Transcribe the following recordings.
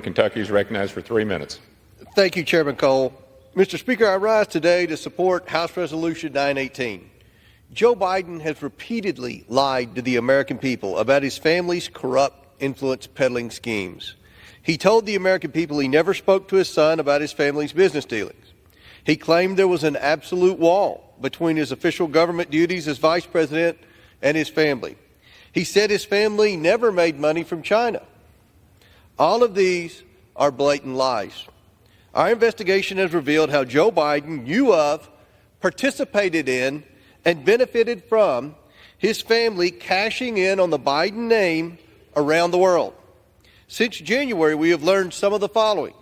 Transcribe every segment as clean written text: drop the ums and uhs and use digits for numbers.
Kentucky is recognized for 3 minutes. Thank you, Chairman Cole. Mr. Speaker, I rise today to support House Resolution 918. Joe Biden has repeatedly lied to the American people about his family's corrupt influence peddling schemes. He told the American people he never spoke to his son about his family's business dealings. He claimed there was an absolute wall between his official government duties as vice president and his family. He said his family never made money from China. All of these are blatant lies. Our investigation has revealed how Joe Biden knew of, participated in, and benefited from his family cashing in on the Biden name around the world. Since January, we have learned some of the following.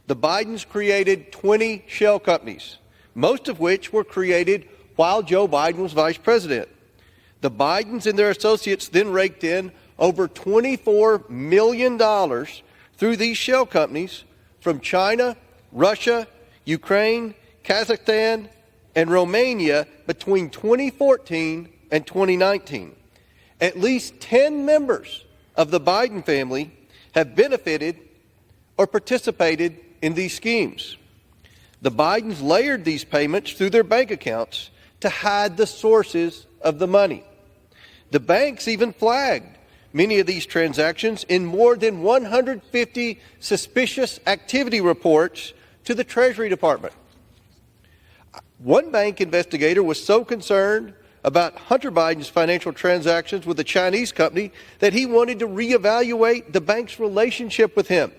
The Bidens created 20 shell companies, most of which were created while Joe Biden was vice president. The Bidens and their associates then raked in over $24 million through these shell companies from China, Russia, Ukraine, Kazakhstan, and Romania between 2014 and 2019. At least 10 members of the Biden family have benefited or participated in these schemes. The Bidens layered these payments through their bank accounts to hide the sources of the money. The banks even flagged many of these transactions in more than 150 suspicious activity reports to the Treasury Department. One bank investigator was so concerned about Hunter Biden's financial transactions with a Chinese company that he wanted to reevaluate the bank's relationship with him.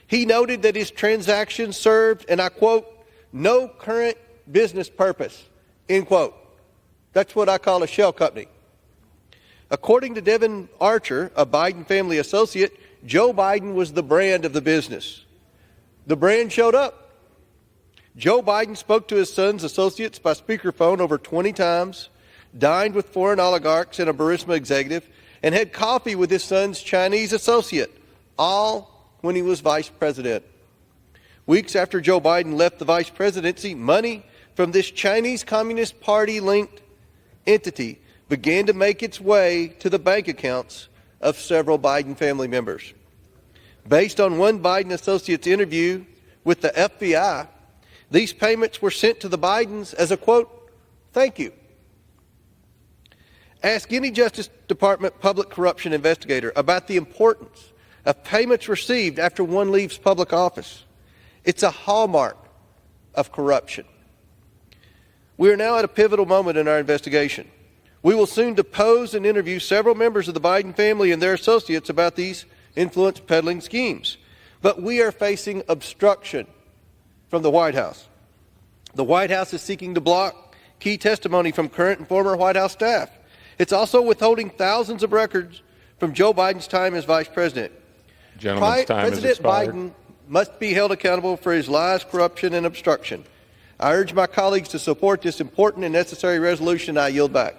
He noted that his transactions served, and I quote, no current business purpose, end quote. That's what I call a shell company. According to Devin Archer, a Biden family associate, Joe Biden was the brand of the business. The brand showed up. Joe Biden spoke to his son's associates by speakerphone over 20 times, dined with foreign oligarchs and a Burisma executive, and had coffee with his son's Chinese associate, all when he was vice president. Weeks after Joe Biden left the vice presidency, money from this Chinese Communist Party-linked entity began to make its way to the bank accounts of several Biden family members. Based on one Biden associate's interview with the FBI, these payments were sent to the Bidens as a, quote, thank you. Ask any Justice Department public corruption investigator about the importance of payments received after one leaves public office. It's a hallmark of corruption. We are now at a pivotal moment in our investigation. We will soon depose and interview several members of the Biden family and their associates about these influence peddling schemes. But we are facing obstruction from the White House. The White House is seeking to block key testimony from current and former White House staff. It's also withholding thousands of records from Joe Biden's time as vice president. Gentleman's time has President expired. Biden must be held accountable for his lies, corruption, and obstruction. I urge my colleagues to support this important and necessary resolution. I yield back.